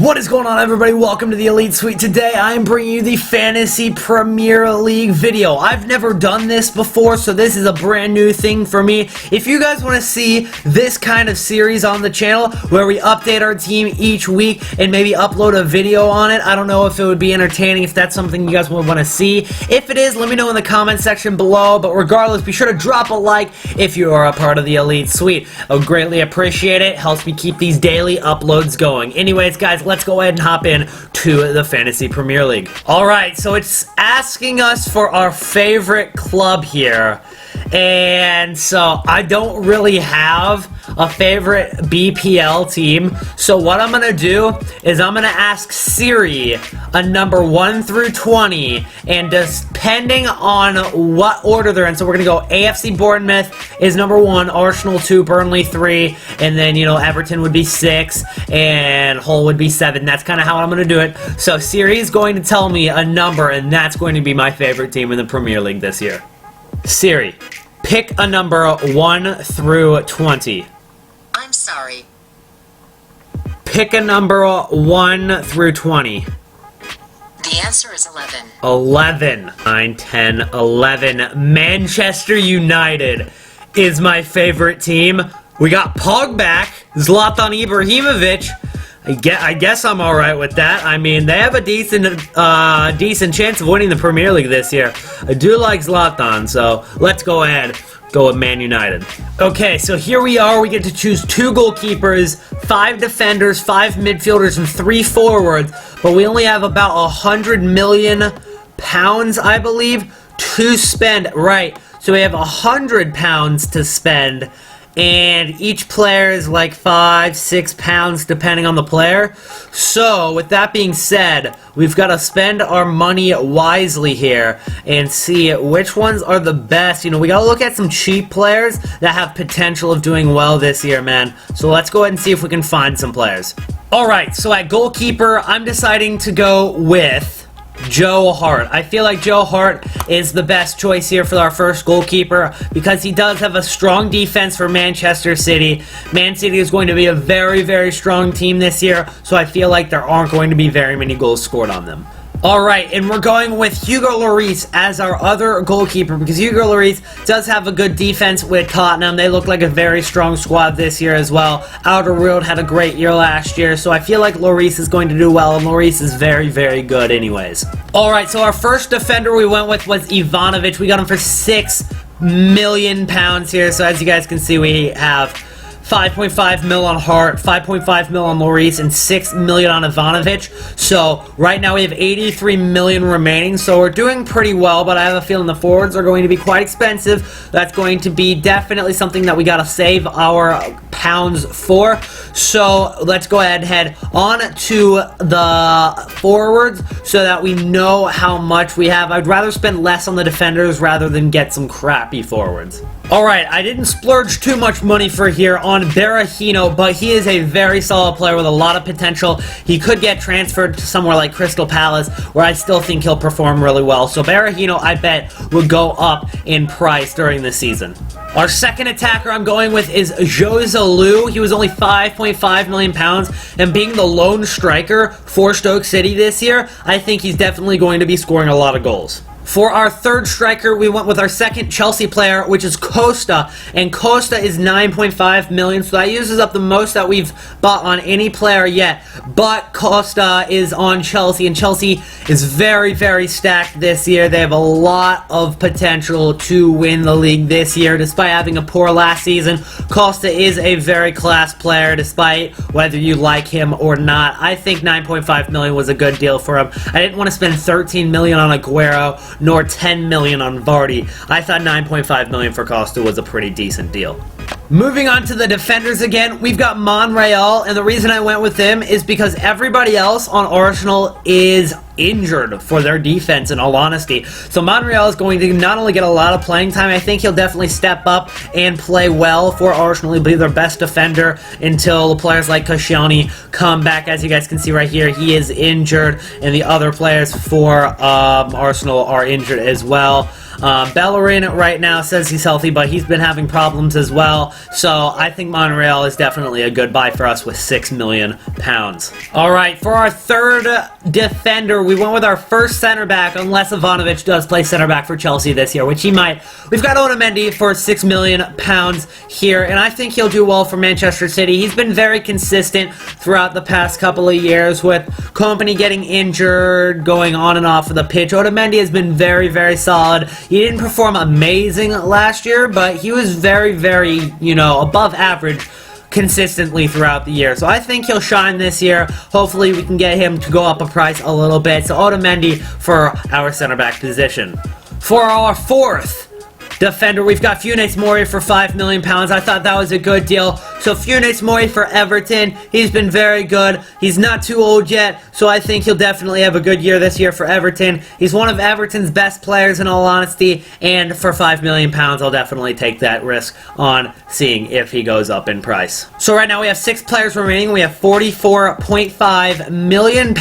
What is going on, everybody? Welcome to the Elite Suite. Today I am bringing you the Fantasy Premier League video. I've never done this before, so this is a brand new thing for me. If you guys want to see this kind of series on the channel where we update our team each week and maybe upload a video on it, I don't know if it would be entertaining, if that's something you guys would want to see. If it is, let me know in the comment section below, but regardless, be sure to drop a like if you are a part of the Elite Suite. I would greatly appreciate it. Helps me keep these daily uploads going. Anyways, guys, let's go ahead and hop in to the Fantasy Premier League. Alright, so it's asking us for our favorite club here. And so I don't really have a favorite BPL team. So what I'm going to do is I'm going to ask Siri a number 1 through 20. And depending on what order they're in. So we're going to go AFC Bournemouth is number 1, Arsenal 2, Burnley 3. And then, you know, Everton would be 6 and Hull would be 7. That's kind of how I'm going to do it. So Siri is going to tell me a number, and that's going to be my favorite team in the Premier League this year. Siri, pick a number 1 through 20. I'm sorry. Pick a number 1 through 20. The answer is 11. 11. 9, 10, 11. Manchester United is my favorite team. We got Pog back. Zlatan Ibrahimovic. I guess I'm alright with that. I mean, they have a decent chance of winning the Premier League this year. I do like Zlatan, so let's go ahead. Go with Man United. Okay, so here we are. We get to choose 2 goalkeepers, 5 defenders, 5 midfielders, and 3 forwards. But we only have about 100 million pounds, I believe, to spend. Right, so we have 100 pounds to spend. And each player is like 5-6 pounds depending on the player. So with that being said, we've got to spend our money wisely here and see which ones are the best. You know, we got to look at some cheap players that have potential of doing well this year, man. So let's go ahead and see if we can find some players. Alright, so at goalkeeper, I'm deciding to go with Joe Hart. I feel like Joe Hart is the best choice here for our first goalkeeper because he does have a strong defense for Manchester City. Man City is going to be a very, very strong team this year, so I feel like there aren't going to be very many goals scored on them. Alright, and we're going with Hugo Lloris as our other goalkeeper because Hugo Lloris does have a good defense with Tottenham. They look like a very strong squad this year as well. Alderweireld had a great year last year, so I feel like Lloris is going to do well, and Lloris is very, very good anyways. Alright, so our first defender we went with was Ivanovic. We got him for 6 million pounds here, so as you guys can see, we have 5.5 mil on Hart, 5.5 mil on Lloris, and 6 million on Ivanovic. So right now we have 83 million remaining, so we're doing pretty well, but I have a feeling the forwards are going to be quite expensive. That's going to be definitely something that we got to save our pounds for. So let's go ahead and head on to the forwards so that we know how much we have. I'd rather spend less on the defenders rather than get some crappy forwards. Alright, I didn't splurge too much money for here on Berahino, but he is a very solid player with a lot of potential. He could get transferred to somewhere like Crystal Palace, where I still think he'll perform really well. So Berahino, I bet, will go up in price during the season. Our second attacker I'm going with is Joselu. He was only 5.5 million pounds, and being the lone striker for Stoke City this year, I think he's definitely going to be scoring a lot of goals. For our third striker, we went with our second Chelsea player, which is Costa, and Costa is 9.5 million, so that uses up the most that we've bought on any player yet, but Costa is on Chelsea, and Chelsea is very, very stacked this year. They have a lot of potential to win the league this year, despite having a poor last season. Costa is a very class player, despite whether you like him or not. I think 9.5 million was a good deal for him. I didn't want to spend 13 million on Aguero, nor 10 million on Vardy. I thought 9.5 million for Costa was a pretty decent deal. Moving on to the defenders again, we've got Monreal, and the reason I went with him is because everybody else on Arsenal is injured for their defense, in all honesty. So Monreal is going to not only get a lot of playing time, I think he'll definitely step up and play well for Arsenal. He'll be their best defender until players like Koscielny come back. As you guys can see right here, he is injured, and the other players for Arsenal are injured as well. Bellerin right now says he's healthy, but he's been having problems as well. So I think Monreal is definitely a good buy for us with £6 million. Alright, for our third defender, we went with our first center back, unless Ivanovic does play center back for Chelsea this year, which he might. We've got Otamendi for £6 million here, and I think he'll do well for Manchester City. He's been very consistent throughout the past couple of years, with Kompany getting injured, going on and off of the pitch. Otamendi has been very, very solid. He didn't perform amazing last year, but he was very, very, above average consistently throughout the year. So I think he'll shine this year. Hopefully we can get him to go up a price a little bit. So Otamendi for our center back position. For our fourth defender, we've got Funes Mori for £5 million. I thought that was a good deal. So Funes Mori for Everton. He's been very good. He's not too old yet, so I think he'll definitely have a good year this year for Everton. He's one of Everton's best players, in all honesty, and for £5 million, I'll definitely take that risk on seeing if he goes up in price. So right now we have 6 players remaining. We have £44.5 million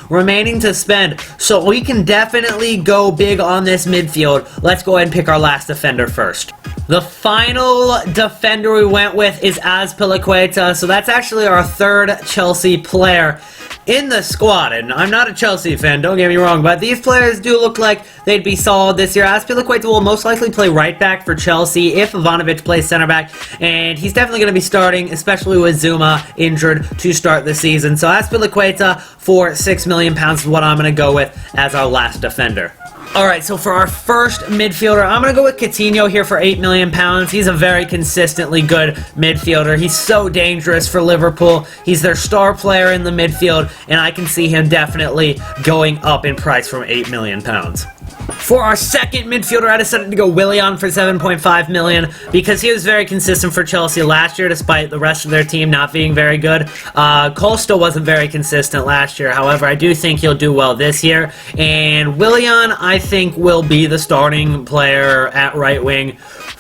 remaining to spend, so we can definitely go big on this midfield. Let's go ahead and pick our last defender first. The final defender we went with is Azpilicueta, so that's actually our third Chelsea player in the squad. And I'm not a Chelsea fan, don't get me wrong, but these players do look like they'd be solid this year. Azpilicueta will most likely play right back for Chelsea if Ivanovic plays center back, and he's definitely going to be starting, especially with Zuma injured to start the season. So Azpilicueta for £6 million is what I'm going to go with as our last defender. Alright, so for our first midfielder, I'm going to go with Coutinho here for £8 million. He's a very consistently good midfielder. He's so dangerous for Liverpool. He's their star player in the midfield, and I can see him definitely going up in price from £8 million. For our second midfielder, I decided to go Willian for $7.5 million because he was very consistent for Chelsea last year, despite the rest of their team not being very good. Costa wasn't very consistent last year. However, I do think he'll do well this year. And Willian, I think, will be the starting player at right wing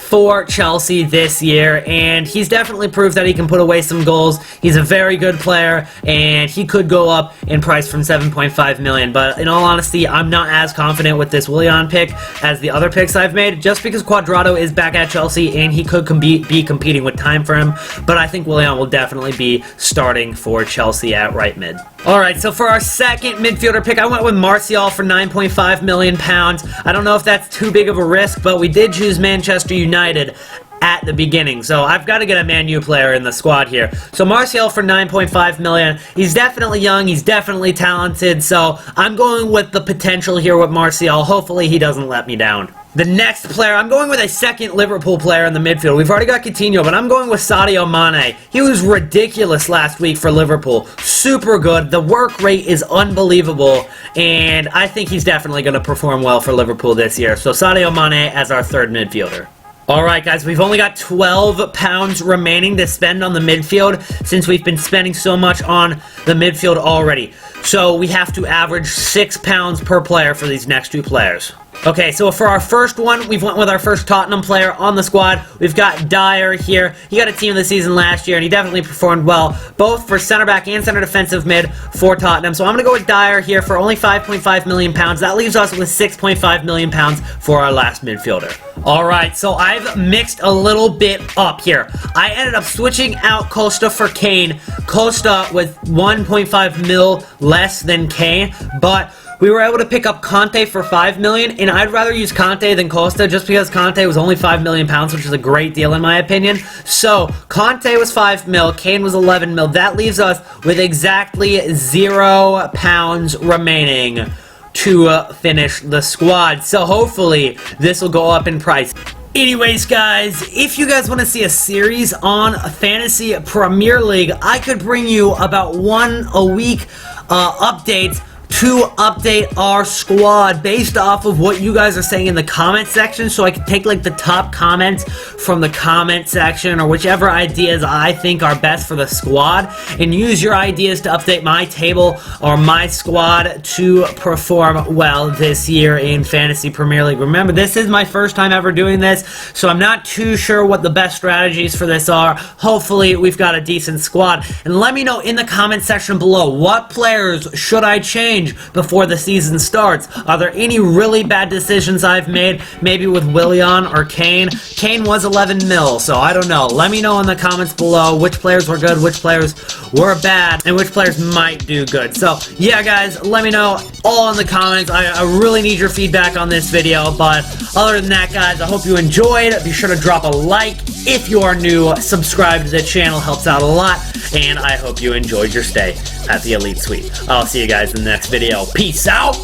for Chelsea this year, and he's definitely proved that he can put away some goals. He's a very good player, and he could go up in price from $7.5 million. But in all honesty, I'm not as confident with this Willian pick as the other picks I've made, just because Cuadrado is back at Chelsea, and he could be competing with time for him. But I think Willian will definitely be starting for Chelsea at right mid. Alright, so for our second midfielder pick, I went with Martial for £9.5 million. I don't know if that's too big of a risk, but we did choose Manchester United at the beginning, so I've got to get a Man U player in the squad here. So Martial for $9.5 million. He's definitely young, he's definitely talented, so I'm going with the potential here with Martial. Hopefully he doesn't let me down. The next player, I'm going with a second Liverpool player in the midfield. We've already got Coutinho, but I'm going with Sadio Mane. He was ridiculous last week for Liverpool. Super good. The work rate is unbelievable, and I think he's definitely going to perform well for Liverpool this year. So Sadio Mane as our third midfielder. Alright guys, we've only got £12 remaining to spend on the midfield since we've been spending so much on the midfield already. So we have to average £6 per player for these next two players. Okay, so for our first one, we've went with our first Tottenham player on the squad. We've got Dyer here. He got a team of the season last year, and he definitely performed well, both for center back and center defensive mid for Tottenham. So I'm going to go with Dyer here for only £5.5 million. That leaves us with £6.5 million for our last midfielder. Alright, so I've mixed a little bit up here. I ended up switching out Costa for Kane. Costa with 1.5 mil less than Kane, but we were able to pick up Conte for $5 million, and I'd rather use Conte than Costa just because Conte was only £5 million, which is a great deal in my opinion. So Conte was £5 mil, Kane was $11 mil. That leaves us with exactly £0 remaining to finish the squad. So hopefully this will go up in price. Anyways, guys, if you guys want to see a series on Fantasy Premier League, I could bring you about one a week updates to update our squad based off of what you guys are saying in the comment section, so I can take like the top comments from the comment section or whichever ideas I think are best for the squad, and use your ideas to update my table or my squad to perform well this year in Fantasy Premier League. Remember, this is my first time ever doing this, so I'm not too sure what the best strategies for this are. Hopefully we've got a decent squad, and let me know in the comment section below, what players should I change before the season starts? Are there any really bad decisions I've made, maybe with Willian or Kane? Kane was 11 mil, so I don't know. Let me know in the comments below which players were good, which players were bad, and which players might do good. So yeah guys, let me know all in the comments. I really need your feedback on this video, but other than that guys, I hope you enjoyed. Be sure to drop a like if you are new, subscribe to the channel, helps out a lot, and I hope you enjoyed your stay at the Elite Suite. I'll see you guys in the next video. Peace out!